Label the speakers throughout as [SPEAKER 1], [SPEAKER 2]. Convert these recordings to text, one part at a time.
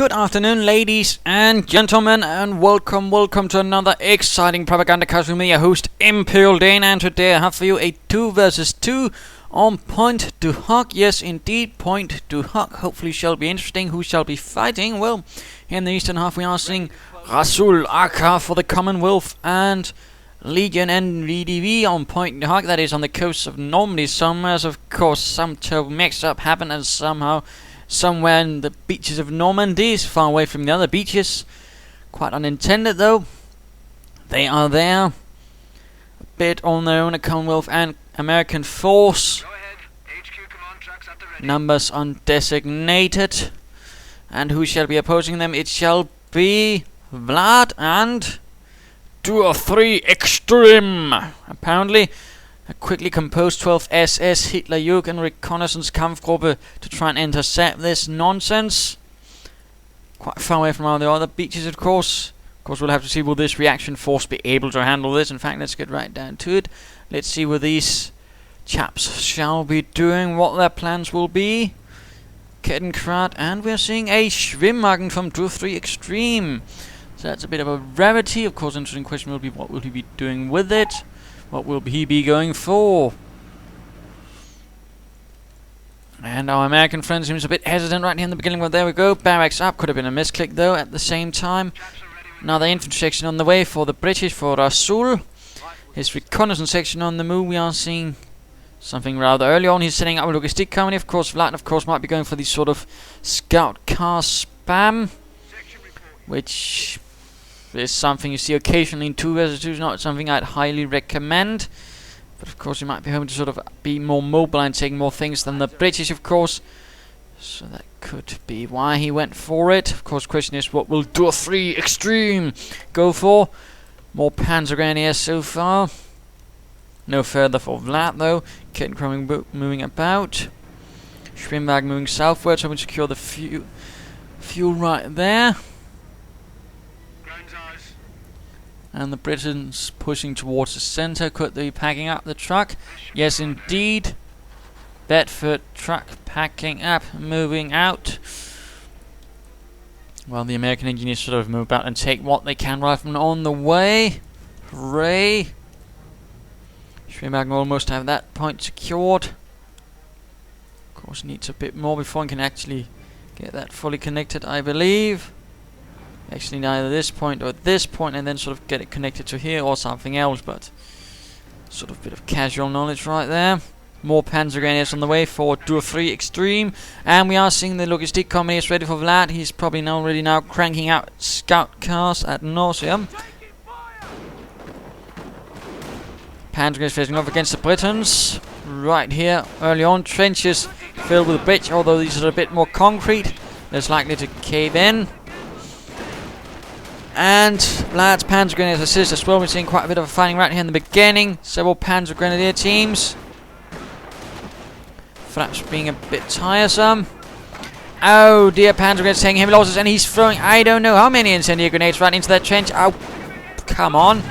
[SPEAKER 1] Good afternoon, ladies and gentlemen, and welcome to another exciting Propagandacast with me, your host, Imperial Dane, and today I have for you a 2 versus 2 on Pointe du Hoc. Yes, indeed, Pointe du Hoc. Hopefully shall be interesting. Who shall be fighting? Well, in the eastern half we are seeing Rasul Aka for the Commonwealth and Legion NVDV on Pointe du Hoc, that is on the coast of Normandy somewhere. Of course, some terrible mix-up happened and somehow somewhere in the beaches of Normandy, far away from the other beaches. Quite unintended though. They are there, a bit on their own, a Commonwealth and American force. Numbers undesignated. And who shall be opposing them? It shall be Vlad and 2 or 3 Extreme. Apparently a quickly composed 12 SS Hitlerjugend reconnaissance Kampfgruppe to try and intercept this nonsense. Quite far away from all the other beaches, of course. Of course, we'll have to see, will this reaction force be able to handle this. In fact, let's get right down to it. Let's see what these chaps shall be doing, what their plans will be. Kettenkrad, and we're seeing a Schwimmwagen from 2 or 3 Extreme. So that's a bit of a rarity. Of course, interesting question will be, what will he be doing with it? What will he be going for? And our American friend seems a bit hesitant right here in the beginning. Well, there we go. Barracks up. Could have been a misclick, though, at the same time. Another infantry section on the way for the British, for Rasul. His reconnaissance section on the move. We are seeing something rather early on. He's setting up a logistic company. Of course, Vlad, of course, might be going for these sort of scout car spam, which is something you see occasionally in 2 versus 2. Not something I'd highly recommend. But of course, you might be hoping to sort of be more mobile and take more things than the British, of course. So that could be why he went for it. Of course, question is, what will 2 or 3 Extreme go for? More Panzer Grenadiers so far. No further for Vlad, though. Kettenkrad moving about. Schwimmwagen moving southwards, hoping to secure the fuel right there. And the Britons pushing towards the centre. Could they be packing up the truck? Yes, indeed. Bedford truck packing up, moving out. While the American engineers sort of move about and take what they can right from on the way. Hooray! Schwimmwagen almost have that point secured. Of course, needs a bit more before he can actually get that fully connected, I believe. Actually, neither this point or this point, and then sort of get it connected to here or something else, but sort of a bit of casual knowledge right there. More Panzer Grenadiers on the way for 2 or 3 Extreme, and we are seeing the logistic company is ready for Vlad. He's probably already now cranking out scout cars ad nauseam. Panzer Grenadiers facing off against the Britons. Right here, early on, trenches filled with bridge, although these are a bit more concrete. Less likely to cave in. And Vlad's Panzer Grenadiers assist as well. We're seeing quite a bit of fighting right here in the beginning. Several Panzer Grenadier teams. Flaps being a bit tiresome. Oh dear, Panzer Grenadiers taking heavy losses, and he's throwing, I don't know how many incendiary grenades right into that trench. Oh, come on.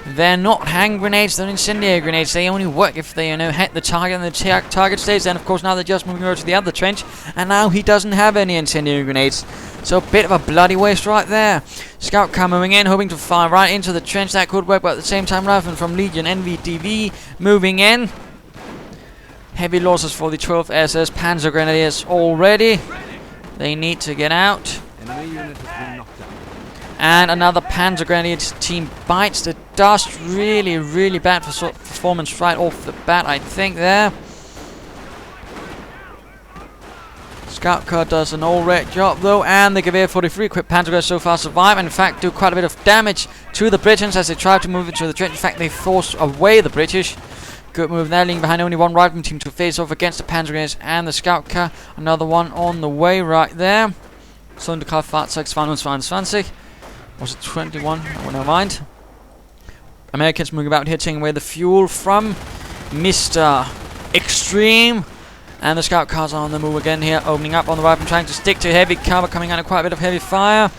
[SPEAKER 1] They're not hand grenades, they're incendiary grenades. They only work if they, hit the target and the target stays. Then, of course, now they're just moving over to the other trench, and now he doesn't have any incendiary grenades. So a bit of a bloody waste right there. Scout car moving in, hoping to fire right into the trench. That could work, but at the same time, Rifleman from Legion NVDV moving in. Heavy losses for the 12 SS Panzer Grenadiers already. They need to get out. And another Panzer Grenadier team bites the dust. Really, really bad for performance right off the bat, I think, there. Scout car does an all-right job, though, and the Gewehr 43 equipped Panzer Grenadiers so far survive, and in fact do quite a bit of damage to the Britons as they try to move into the trench. In fact, they force away the British. Good move there, leaving behind only one rifleman team to face off against the Panzer Grenadiers and the Scout car. Another one on the way right there. Sonderkraftfahrzeug 22. Was it 21? Oh, never mind. Americans moving about here, taking away the fuel from Mr. Extreme. And the scout cars are on the move again here, opening up on the right and trying to stick to heavy cover, coming under quite a bit of heavy fire.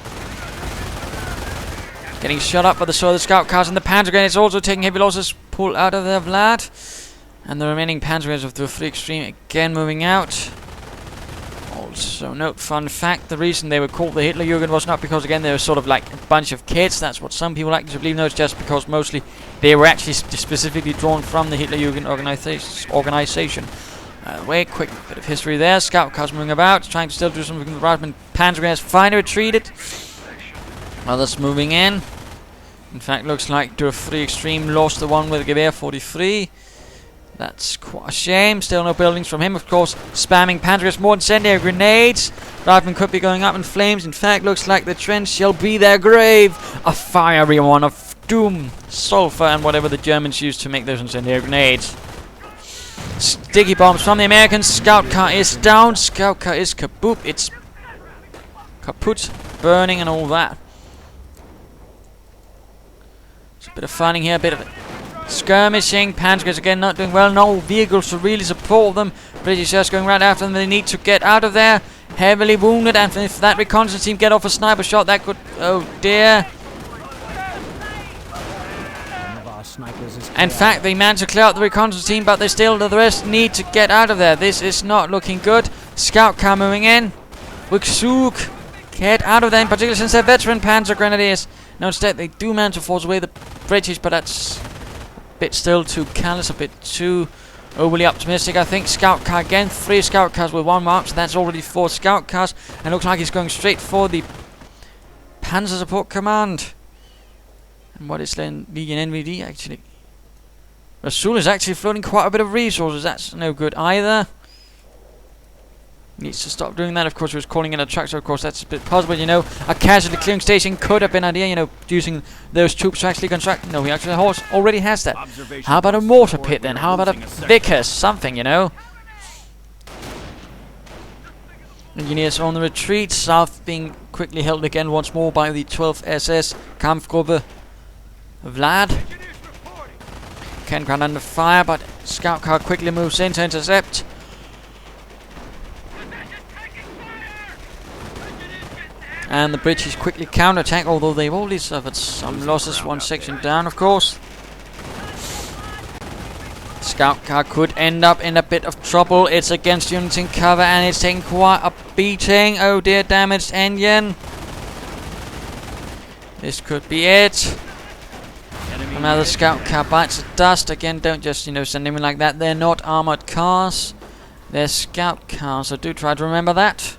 [SPEAKER 1] Getting shot up by the scout cars, and the Panzer Grenadiers also taking heavy losses, pulled out of their Vlad. And the remaining Panzer Grenadiers of the 3 Extreme again moving out. Also, note fun fact, the reason they were called the Hitlerjugend was not because, again, they were sort of like a bunch of kids. That's what some people like to believe. No, it's just because mostly they were actually specifically drawn from the Hitlerjugend organization. Wait, quick bit of history there. Scout cars moving about, trying to still do something with the Ratman. Panzer has finally retreated. Others moving in. In fact, looks like Dura 3 Extreme lost the one with Gewehr 43. That's quite a shame. Still no buildings from him, of course. Spamming Panzergrenadiers, more incendiary grenades. Ratman could be going up in flames. In fact, looks like the trench shall be their grave. A fiery one of doom, sulfur, and whatever the Germans used to make those incendiary grenades. Sticky bombs from the Americans. Scout car is down. Scout car is kaboop. It's kaput, burning and all that. It's a bit of fighting here, a bit of skirmishing. Panzergrenadiers again not doing well. No vehicles to really support them. British just going right after them. They need to get out of there. Heavily wounded, and if that reconnaissance team get off a sniper shot, that could... oh dear. In fact, they managed to clear out the reconnaissance team, but they still, the rest need to get out of there. This is not looking good. Scout car moving in. Wiksuk, get out of there, in particular since they're veteran Panzer Grenadiers. No, instead they do manage to force away the British, but that's a bit still too careless, a bit too overly optimistic. I think scout car again, 3 scout cars with 1 mark, so that's already 4 scout cars, and looks like he's going straight for the Panzer Support Command. And what is then Legion NVD actually? Rasul is actually floating quite a bit of resources. That's no good either. Needs to stop doing that. Of course, he was calling in a truck, so of course that's a bit possible. You know, a casualty clearing station could have been an idea. You know, using those troops to actually construct. No, he actually already has that. How about a mortar pit then? How about a Vickers? Something, you know. Engineers on the retreat. South being quickly held again once more by the 12th SS Kampfgruppe. Vlad can ground under fire, but scout car quickly moves in to intercept. And the British quickly counterattack, although they've already suffered some losses. One section down, of course. Scout car could end up in a bit of trouble. It's against units in cover, and it's taking quite a beating. Oh dear, damaged engine. This could be it. Another scout car bites the dust. Again, don't just, you know, send them in like that. They're not armored cars. They're scout cars, so do try to remember that.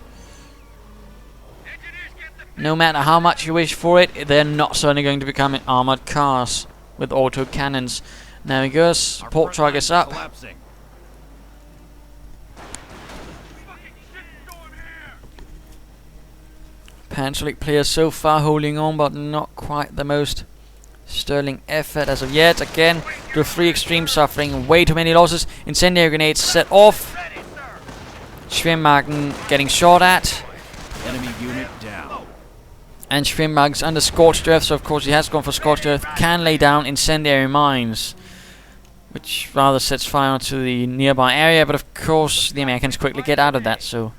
[SPEAKER 1] No matter how much you wish for it, they're not certainly going to become armored cars with auto cannons. There he goes. Support truck is up. Panzerlich players so far holding on, but not quite the most sterling effort as of yet. Again, the 3 Extreme suffering way too many losses. Incendiary grenades set off. Schwimmwagen getting shot at.
[SPEAKER 2] Enemy unit down.
[SPEAKER 1] And Schwimmwagen's under scorched earth, so of course he has gone for scorched earth. Can lay down incendiary mines, which rather sets fire to the nearby area. But of course the Americans quickly get out of that, so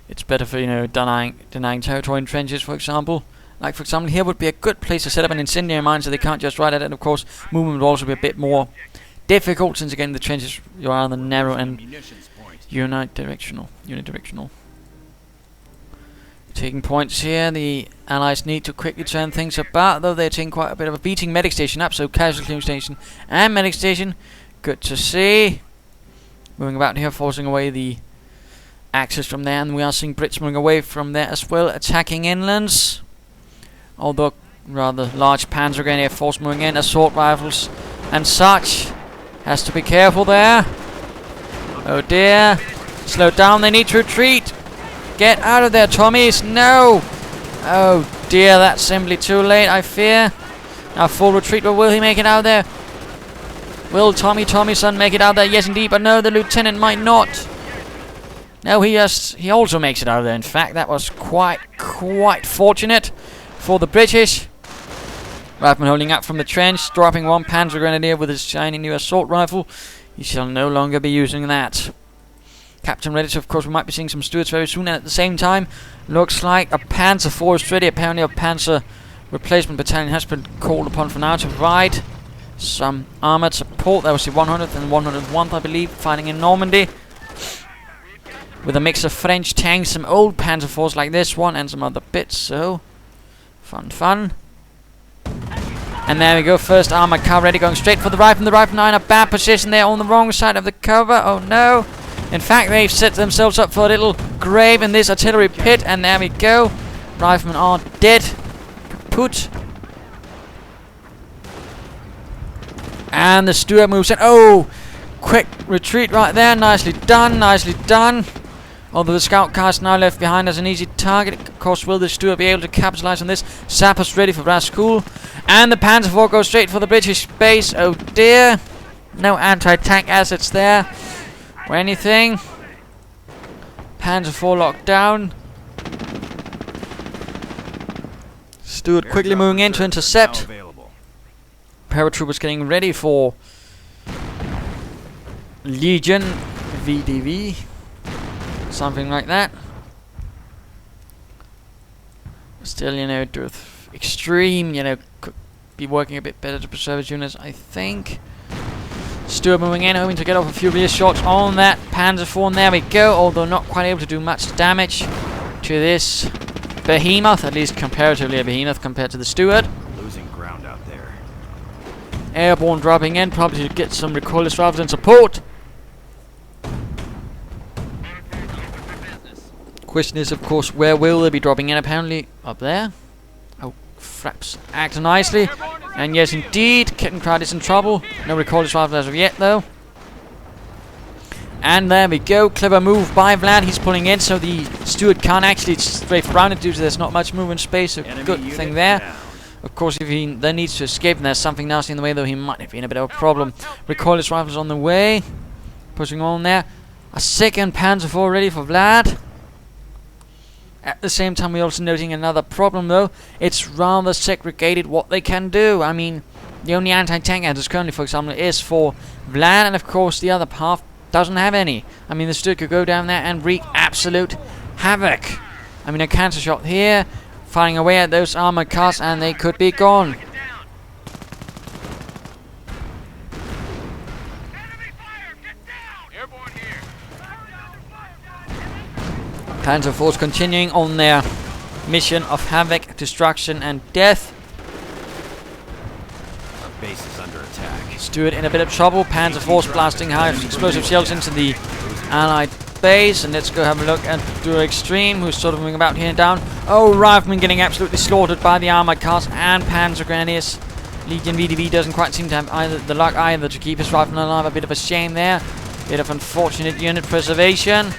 [SPEAKER 1] it's better for, you know, denying territory in trenches, for example. Like, for example, here would be a good place to set up an incendiary mine so they can't just ride at it. And of course, movement would also be a bit more difficult since, again, the trenches are rather narrow and unidirectional. Taking points here. The Allies need to quickly turn things about, though they're taking quite a bit of a beating. Medic station up, so casualty clearing station and medic station. Good to see. Moving about here, forcing away the Axis from there, and we are seeing Brits moving away from there as well, attacking inlands. Although rather large Panzer Grenadier force moving in, assault rifles and such. Has to be careful there. Oh dear. Slow down, they need to retreat. Get out of there, Tommies. No. Oh dear, that's simply too late, I fear. Now full retreat, but will he make it out there? Will Tommyson make it out there? Yes indeed, but no, the lieutenant might not. No, he also makes it out of there. In fact, that was quite fortunate for the British. Ratman holding up from the trench, dropping 1 Panzer Grenadier with his shiny new assault rifle. He shall no longer be using that. Captain Redditch, of course, we might be seeing some Stuarts very soon, and at the same time, looks like a Panzer force ready. Apparently a Panzer replacement battalion has been called upon for now to provide some armoured support. That was the 100th and 101th, I believe, fighting in Normandy. with a mix of French tanks, some old Panzer IVs like this one, and some other bits. So, fun. And there we go, first armored car ready, going straight for the rifle. The rifle 9 in a bad position there on the wrong side of the cover. Oh no. In fact, they've set themselves up for a little grave in this artillery pit. And there we go. Riflemen are dead. Kaput. And the Stuart moves in. Oh! Quick retreat right there. Nicely done. Although the scout car is now left behind as an easy target. Of course, will the Stuart be able to capitalize on this? Sappers ready for Raskul. And the Panzer IV goes straight for the British base. Oh dear. No anti-tank assets there or anything. Panzer IV locked down. Stuart quickly moving in to intercept. Paratroopers getting ready for Legion VDV. Something like that. Still, extreme, could be working a bit better to preserve his units, I think. Stuart moving in, hoping to get off a few rear shots on that Panzer IV, and there we go, although not quite able to do much damage to this behemoth, at least comparatively a behemoth compared to the Stuart.
[SPEAKER 2] Losing ground out there.
[SPEAKER 1] Airborne dropping in, probably to get some recoilless rifles and support. Question is, of course, where will they be dropping in? Apparently up there. Oh, fraps act nicely. And yes, indeed, Kettenkrad is in trouble. No recoilless rifle as of yet, though. And there we go. Clever move by Vlad. He's pulling in, so the Stuart can't actually strafe around it due to there's not much movement space. So good thing there.
[SPEAKER 2] Down.
[SPEAKER 1] Of course, if he then needs to escape and there's something nasty in the way, though, he might have been a bit of a problem. Recoilless rifles on the way. Pushing on there. A second Panzer IV ready for Vlad. At the same time, we're also noting another problem, though. It's rather segregated what they can do. I mean, the only anti-tank answers currently, for example, is for Vlad, and of course the other half doesn't have any. I mean, the Stuart could go down there and wreak absolute havoc. I mean, a cancer shot here, firing away at those armored cars, and they could be gone. Panzer IVs continuing on their mission of havoc, destruction, and death.
[SPEAKER 2] Our base is under attack.
[SPEAKER 1] Stuart in a bit of trouble. Panzer IVs blasting high explosive shells into the Allied base. And let's go have a look at Stuart Extreme, who's sort of moving about here and down. Oh, Rifleman getting absolutely slaughtered by the armored cars and Panzer Grenadiers. Legion VDV doesn't quite seem to have either the luck either to keep his rifleman alive. A bit of a shame there. Bit of unfortunate unit preservation.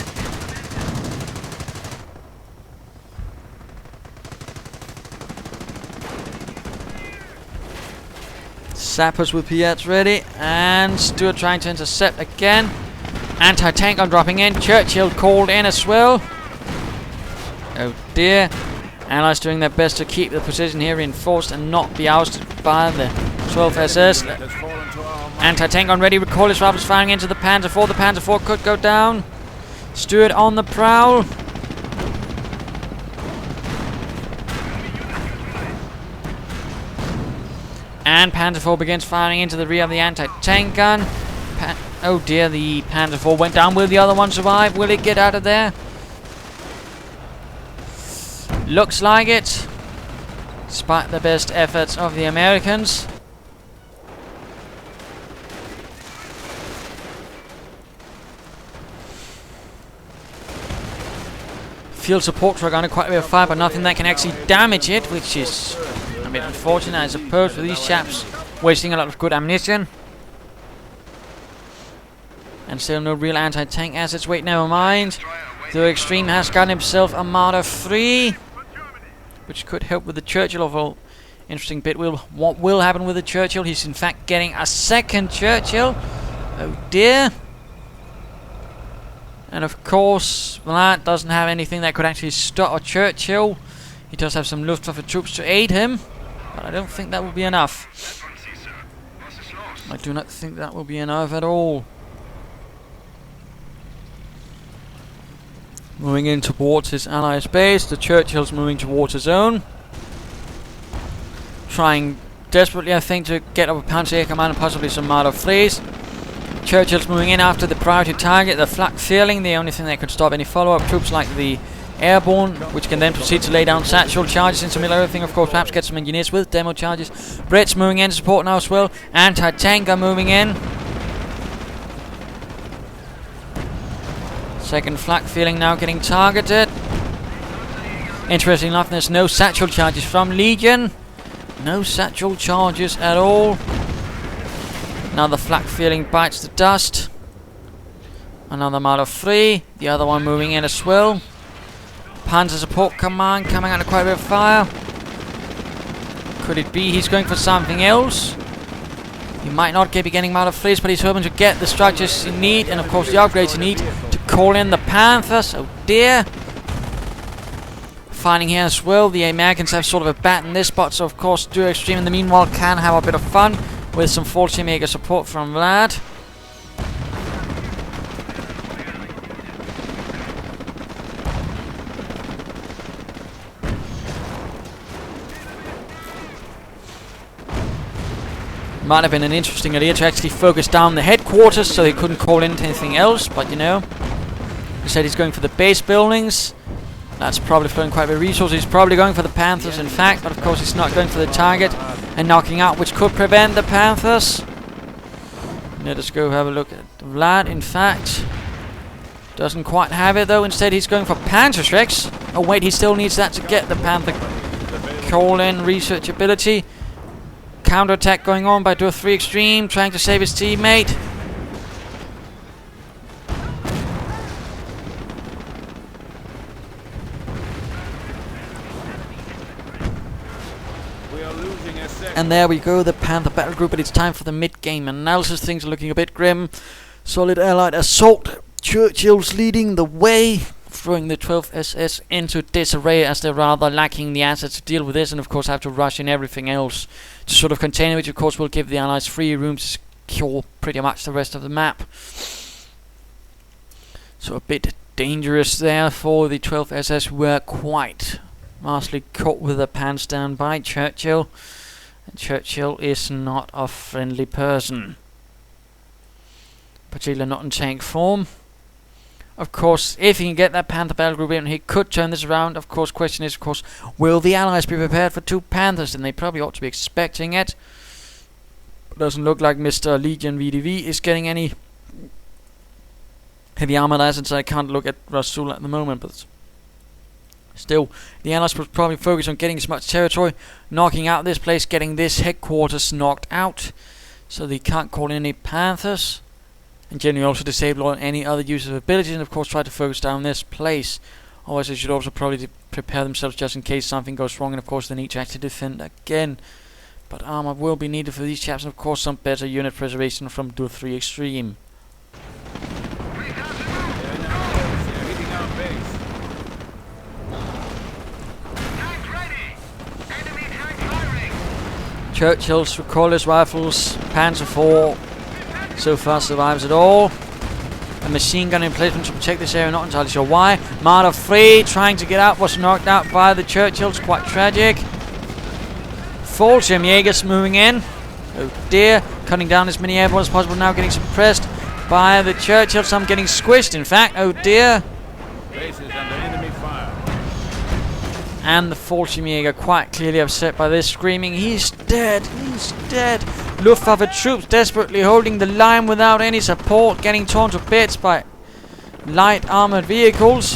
[SPEAKER 1] Sappers with Piats ready, and Stuart trying to intercept again. Anti-tank on dropping in. Churchill called in as well. Oh dear. Allies doing their best to keep the position here reinforced and not be ousted by the 12 SS. Anti-tank on ready. Recoilless rifles firing into the Panzer IV. The Panzer IV could go down. Stuart on the prowl. And Panzer IV begins firing into the rear of the anti-tank gun. Oh dear, the Panzer IV went down. Will the other one survive? Will it get out of there? Looks like it. Despite the best efforts of the Americans. Field support truck under quite a bit of fire, but nothing that can actually damage it, which is a bit unfortunate, I suppose, for these chaps wasting a lot of good ammunition. And still no real anti-tank assets. Wait, never mind. The Extreme has gotten himself a Marder 3, which could help with the Churchill. Although, interesting bit, what will happen with the Churchill? He's in fact getting a second Churchill. Oh dear. And of course, Vlad doesn't have anything that could actually stop a Churchill. He does have some Luftwaffe troops to aid him, but I don't think that will be enough. I do not think that will be enough at all. Moving in towards his allies' base, the Churchill's moving towards his own. Trying desperately, I think, to get up a Panzer Air Command and possibly some Marder 3s. Churchill's moving in after the priority target, the flak feeling, the only thing that could stop any follow-up troops like the airborne, which can then proceed to lay down satchel charges into the middle of everything, of course, perhaps get some engineers with demo charges. Brits moving in to support now as well. Anti-tank are moving in. Second flak feeling now getting targeted. Interesting enough, there's no satchel charges from Legion. No satchel charges at all. Another flak feeling bites the dust. Another Marder 3. The other one moving in as well. Panzer support command coming out of quite a bit of fire. Could it be he's going for something else? He might not be getting Marder 3s, but he's hoping to get the structures you need, and of course the upgrades you need to call in the Panthers. Oh dear. Finding here as well, the Americans have sort of abandoned this spot, so of course Duo Extreme in the meanwhile can have a bit of fun with some Fallschirmjäger support from Vlad. Might have been an interesting idea to actually focus down the headquarters so he couldn't call in anything else, but you know, he said he's going for the base buildings. That's probably flowing quite a bit of resources. He's probably going for the Panthers in fact, but of course he's not going for the target and knocking out, which could prevent the Panthers. Let us go have a look at Vlad. In fact, doesn't quite have it though. Instead he's going for Panzerschrecks. Oh wait, he still needs that to get the Panther call-in research ability. Counter-attack going on by Duo 3 Extreme, trying to save his teammate. And there we go, the Panther battle group, but it's time for the mid-game analysis. Things are looking a bit grim. Solid Allied assault. Churchill's leading the way, throwing the 12th SS into disarray as they're rather lacking the assets to deal with this, and of course have to rush in everything else to sort of contain it, which of course will give the Allies free room to secure pretty much the rest of the map. So a bit dangerous there for the 12th SS, who were quite vastly caught with their pants down by Churchill. And Churchill is not a friendly person, particularly not in tank form. Of course, if he can get that Panther battle group in, he could turn this around. Of course, question is, of course, will the Allies be prepared for 2 Panthers? And they probably ought to be expecting it. Doesn't look like Mr. Legion VDV is getting any heavy armored assets. I can't look at Rasul at the moment, but still, the Allies would probably focus on getting as much territory, knocking out this place, getting this headquarters knocked out, so they can't call in any Panthers. And generally also disable all any other use of abilities, and of course try to focus down this place. Otherwise they should also probably prepare themselves just in case something goes wrong, and of course they need to actually defend again. But armor will be needed for these chaps, and of course some better unit preservation from Duo 3 Extreme. Churchill's recoilless rifles, Panzer IV so far survives it all. A machine gun emplacement to protect this area, not entirely sure why. Marder 3 trying to get out, was knocked out by the Churchills, quite tragic. Fallschirmjägers moving in. Oh dear, cutting down as many airborne as possible, now getting suppressed by the Churchills, some getting squished in fact, oh dear.
[SPEAKER 2] Bases under enemy fire.
[SPEAKER 1] And the Fallschirmjäger quite clearly upset by this, screaming, he's dead, he's dead. Luftwaffe troops desperately holding the line without any support, getting torn to bits by light armored vehicles.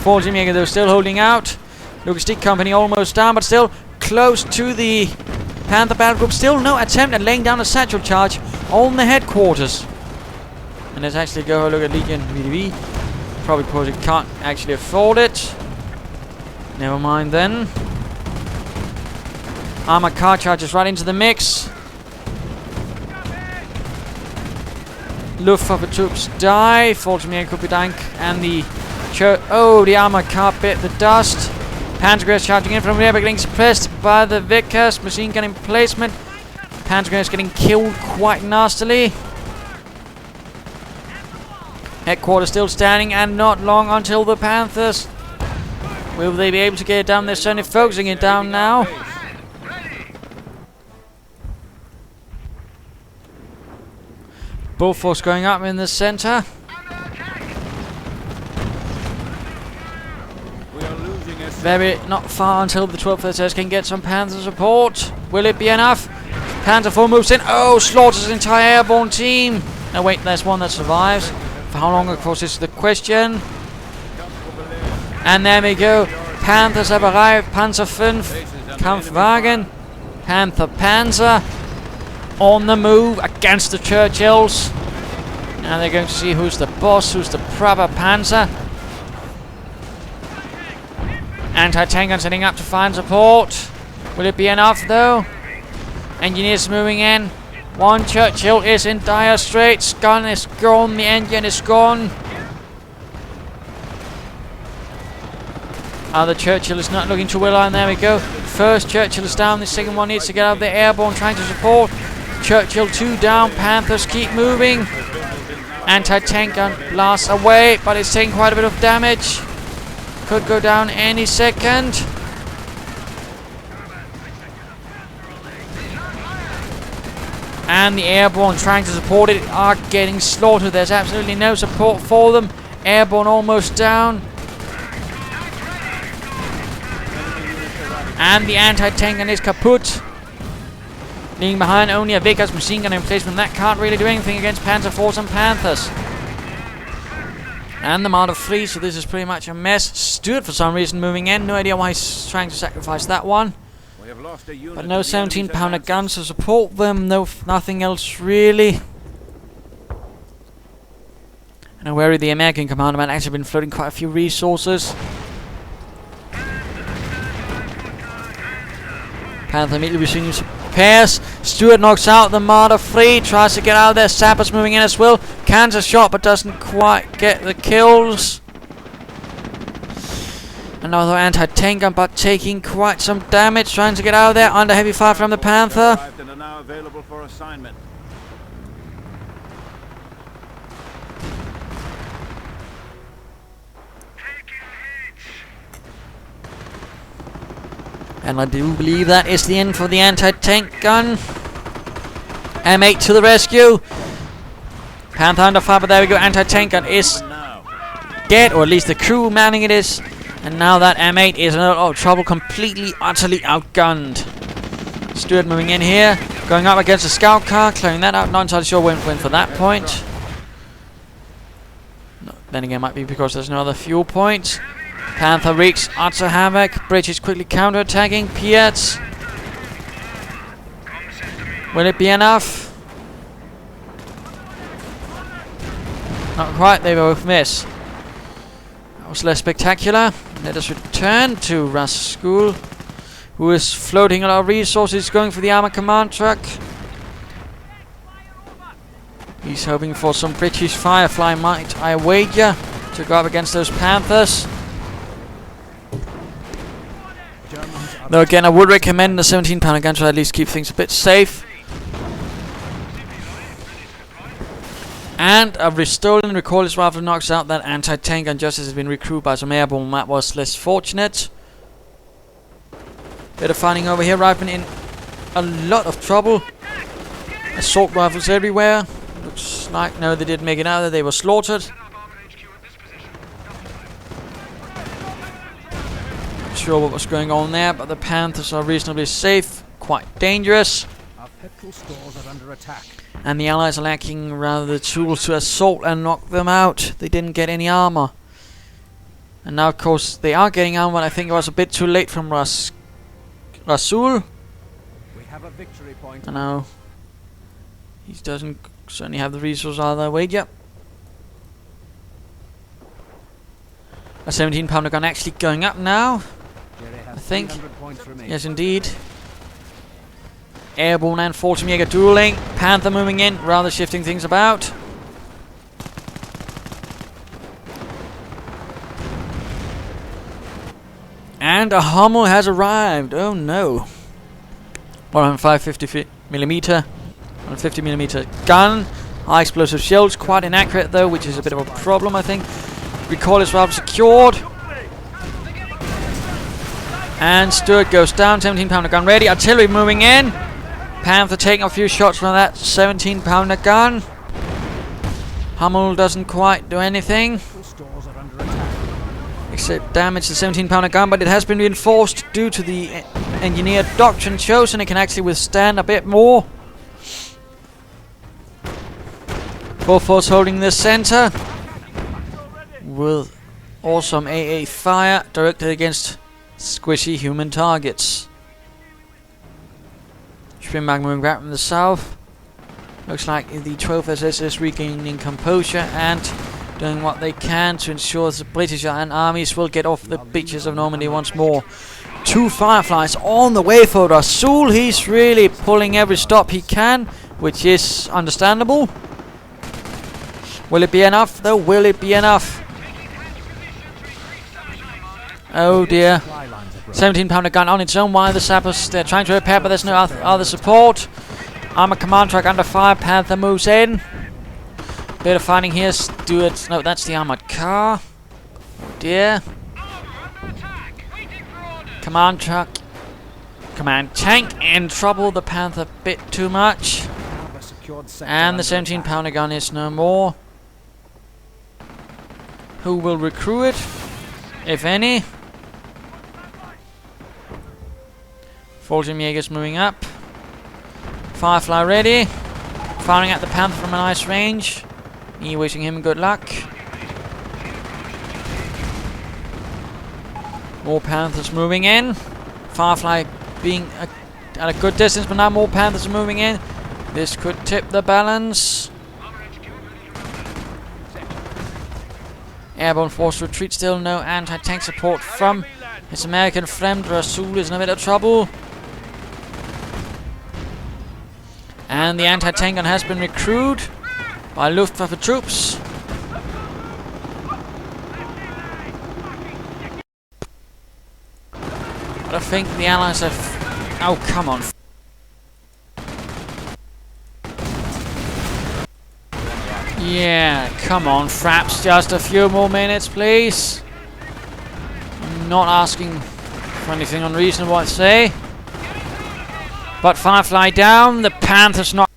[SPEAKER 1] Fallschirmjäger though still holding out. Logistic company almost down, but still close to the Panther battle group. Still no attempt at laying down a satchel charge on the headquarters. And let's actually go look at Legion VDV. Probably because it can't actually afford it. Never mind then. Armored car charges right into the mix. Luftwaffe troops die. Fallschirmjäger could be dying. And the the armored car bit the dust. Panzergrenadiers charging in from there, but getting suppressed by the Vickers. Machine gun emplacement. Panzergrenadiers getting killed quite nastily. Headquarters still standing, and not long until the Panthers. Will they be able to get it down? They're certainly focusing it down now. Bull force going up in the center.
[SPEAKER 2] We are losing a
[SPEAKER 1] Very not far until the 12th can get some Panther support. Will it be enough? Panther 4 moves in. Oh, slaughters an entire airborne team. No, wait, there's one that survives. For how long, of course, is the question. And there we go. Panthers have arrived. Panzer 5, Kampfwagen, Panther Panzer on the move against the Churchills. Now they're going to see who's the boss, who's the proper Panzer. Anti-tank gun setting up to find support. Will it be enough though? Engineers moving in. One Churchill is in dire straits. Gun is gone. The engine is gone. Other Churchill is not looking too well, and there we go. First Churchill is down. The second one needs to get out of the airborne, trying to support. Churchill 2 down. Panthers keep moving. Anti-tank gun blasts away, but it's taking quite a bit of damage. Could go down any second. And the airborne trying to support it are getting slaughtered. There's absolutely no support for them. Airborne almost down. And the anti-tank gun is kaput. Leaving behind only a Vickers machine gun emplacement. That can't really do anything against Panzer Force and Panthers. And the Marder 3, so this is pretty much a mess. Stuart for some reason moving in. No idea why he's trying to sacrifice that one.
[SPEAKER 2] We have lost a unit.
[SPEAKER 1] But no 17-pounder guns to support them. No, nothing else really. And I'm wary the American commander might actually been floating quite a few resources. Panther immediately resumes repairs. Stuart knocks out the Marder 3. Tries to get out of there. Sappers moving in as well. Cans a shot but doesn't quite get the kills. Another anti-tank gun but taking quite some damage. Trying to get out of there. Under heavy fire from the Panther.
[SPEAKER 2] And are now available for assignment.
[SPEAKER 1] And I do believe that is the end for the anti-tank gun. M8 to the rescue. Panther under fire, but there we go. Anti-tank gun is dead, or at least the crew manning it is. And now that M8 is in a lot of trouble, completely, utterly outgunned. Stuart moving in here, going up against the scout car, clearing that out. Not entirely sure when for that point. No, then again, might be because there's no other fuel point. Panther wreaks utter havoc. British quickly counter-attacking. Piets. Will it be enough? Not quite, they both miss. That was less spectacular. Let us return to Russ School, who is floating a lot of resources, going for the armor command truck. He's hoping for some British Firefly might, I wager, to go up against those Panthers. Though again, I would recommend the 17-pounder gun to at least keep things a bit safe. And a restolen recoilless rifle knocks out that anti-tank gun just as it's been recruited by some airborne. That was less fortunate. Bit of fighting over here. Riflemen in a lot of trouble. Assault rifles everywhere. Looks like, no, they didn't make it out there. They were slaughtered. Not sure what was going on there, but the Panthers are reasonably safe. Quite dangerous.
[SPEAKER 2] Our petrol stores are under attack.
[SPEAKER 1] And the Allies are lacking rather the tools to assault and knock them out. They didn't get any armor. And now, of course, they are getting armor, but I think it was a bit too late from Rasul.
[SPEAKER 2] We have a victory point.
[SPEAKER 1] I know. He doesn't certainly have the resources either way. Yep. A 17-pounder gun actually going up now. I think. Yes, indeed. Airborne and Fortumjäger dueling. Panther moving in, rather shifting things about. And a Hummel has arrived. Oh no. 150mm, 150mm gun. High explosive shells, quite inaccurate though, which is a bit of a problem, I think. Recoilless rifle secured. And Stuart goes down. 17-pounder gun ready. Artillery moving in. Panther taking a few shots from that 17-pounder gun. Hummel doesn't quite do anything
[SPEAKER 2] Petrol stores are under attack.
[SPEAKER 1] except damage the 17-pounder gun, but it has been reinforced due to the engineered doctrine chosen. It can actually withstand a bit more. Both force holding the center with awesome AA fire directed against squishy human targets. Springmark moving back from the south. Looks like the 12th SS is regaining composure and doing what they can to ensure the British and armies will get off the beaches of Normandy once more. 2 Fireflies on the way for Rasul. He's really pulling every stop he can, which is understandable. Will it be enough though? Will it be enough? Oh dear. 17-pounder gun on its own while the sappers, they're trying to repair, but there's no other support. Armored command truck under fire. Panther moves in. Bit of fighting here. Stuart. No, that's the armored car. Oh dear. Command truck. Command tank in trouble. The Panther bit too much. And the 17-pounder gun is no more. Who will recruit it, if any? Fallschirmjäger's moving up. Firefly ready. Firing at the Panther from a nice range. Me wishing him good luck. More Panthers moving in. Firefly being at a good distance, but now more Panthers are moving in. This could tip the balance. Airborne force retreat, still no anti-tank support from his American friend. Rasul is in a bit of trouble. And the anti-tank gun has been recruited by Luftwaffe troops. But I think the Allies have... Oh, come on. Yeah, come on, Fraps. Just a few more minutes, please. I'm not asking for anything unreasonable, I'd say. But Firefly down, the Panther's not...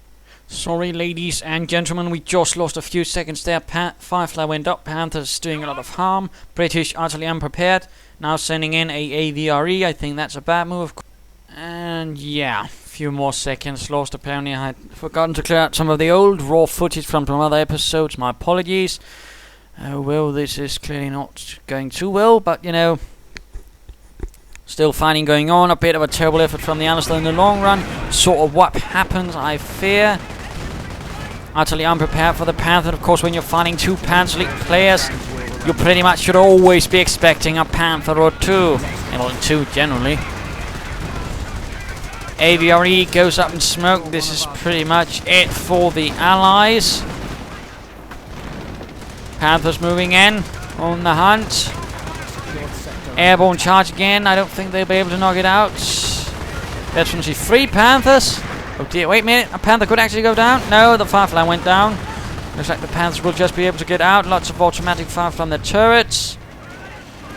[SPEAKER 1] Sorry, ladies and gentlemen, we just lost a few seconds there. Firefly went up, Panther's doing a lot of harm. British utterly unprepared. Now sending in a AVRE, I think that's a bad move. And yeah, a few more seconds lost. Apparently I had forgotten to clear out some of the old raw footage from some other episodes. My apologies. Well, this is clearly not going too well, but you know... Still fighting going on, a bit of a terrible effort from the Allies in the long run. Sort of what happens, I fear. Utterly unprepared for the Panther. Of course, when you're fighting 2 Panzer League players, you pretty much should always be expecting a Panther or 2. Well, 2 generally. AVRE goes up in smoke. This is pretty much it for the Allies. Panthers moving in on the hunt. Airborne charge again. I don't think they'll be able to knock it out. There's going to see 3 Panthers. Oh dear, wait a minute. A Panther could actually go down. No, the Firefly went down. Looks like the Panthers will just be able to get out. Lots of automatic fire from the turrets.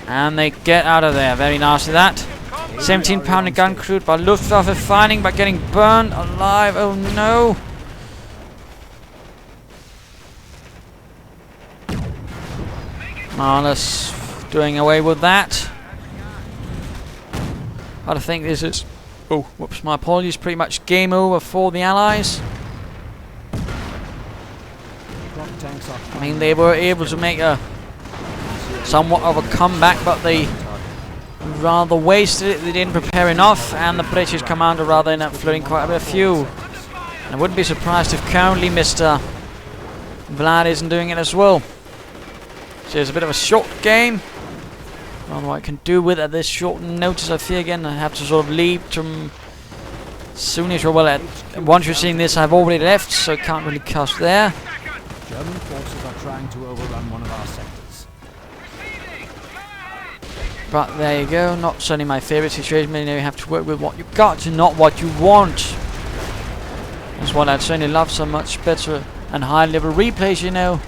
[SPEAKER 1] And they get out of there. Very nasty that. 17-pounder gun crewed by Luftwaffe, fighting but getting burned alive. Oh no. Marvelous. Doing away with that. But I think this is... Oh, whoops, my apologies. Pretty much game over for the Allies. I mean, they were able to make a somewhat of a comeback, but they rather wasted it. They didn't prepare enough, and the British commander rather ended up floating quite a bit of fuel. And I wouldn't be surprised if currently Mr. Vlad isn't doing it as well. So it's a bit of a short game. I don't know what I can do with it at this short notice. I fear again I have to sort of leave to soonish, or well, once you're seeing this, I've already left, so I can't really cast there.
[SPEAKER 2] German forces are trying to overrun one of our sectors.
[SPEAKER 1] But there you go. Not certainly my favourite situation. You know, you have to work with what you got and not what you want. That's what I'd certainly love so much better and high level replays. You know.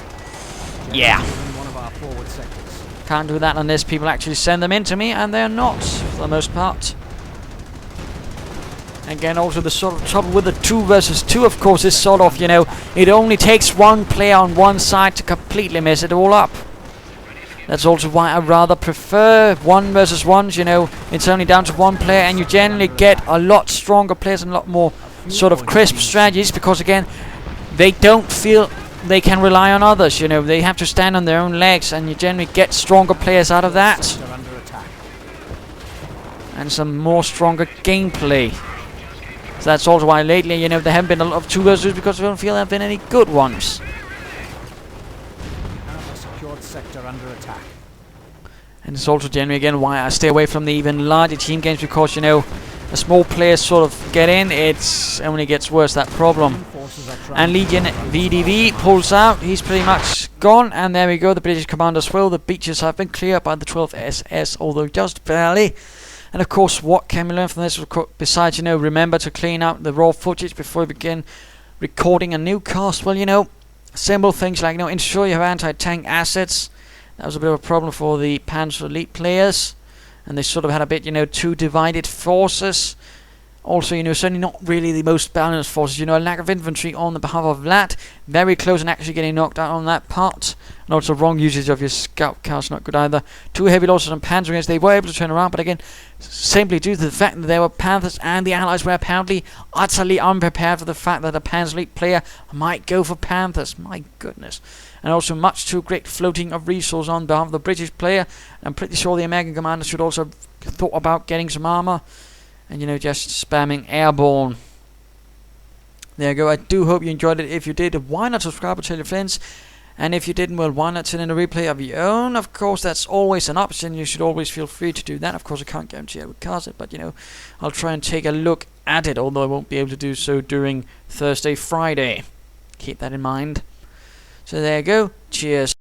[SPEAKER 1] Yeah.
[SPEAKER 2] One of our forward sectors.
[SPEAKER 1] Can't do that unless people actually send them in to me, and they're not, for the most part. Again, also the sort of trouble with the 2 versus 2, of course, is sort of, you know, it only takes one player on one side to completely mess it all up. That's also why I rather prefer 1 versus 1s, you know, it's only down to 1 player, and you generally get a lot stronger players and a lot more sort of crisp strategies, because again, they don't feel they can rely on others, you know, they have to stand on their own legs, and you generally get stronger players out of that. And some more stronger gameplay. So that's also why lately, you know, there haven't been a lot of 2 versus 2s, because I don't feel there have been any good ones.
[SPEAKER 2] Sector under attack.
[SPEAKER 1] And it's also generally again why I stay away from the even larger team games, because you know, as small players sort of get in, it only gets worse, that problem. And Legion VDV pulls out, he's pretty much gone, and there we go, the British commanders will. The beaches have been cleared by the 12th SS, although just barely. And of course, what can we learn from this? Besides, you know, remember to clean out the raw footage before you begin recording a new cast. Well, you know, simple things like, you know, ensure you have anti-tank assets. That was a bit of a problem for the Panzer Elite players, and they sort of had a bit, you know, 2 divided forces. Also, you know, certainly not really the most balanced forces. You know, a lack of infantry on the behalf of that. Very close and actually getting knocked out on that part. And also wrong usage of your scout cars, not good either. 2 heavy losses on Panzer units. They were able to turn around, but again, simply due to the fact that there were Panthers and the Allies were apparently utterly unprepared for the fact that a Panzer Elite player might go for Panthers. My goodness. And also much too great floating of resources on behalf of the British player. I'm pretty sure the American commanders should also have thought about getting some armor. And, you know, just spamming airborne. There you go. I do hope you enjoyed it. If you did, why not subscribe and tell your friends? And if you didn't, well, why not send in a replay of your own? Of course, that's always an option. You should always feel free to do that. Of course, I can't guarantee I would cast it, but, you know, I'll try and take a look at it, although I won't be able to do so during Thursday, Friday. Keep that in mind. So there you go. Cheers.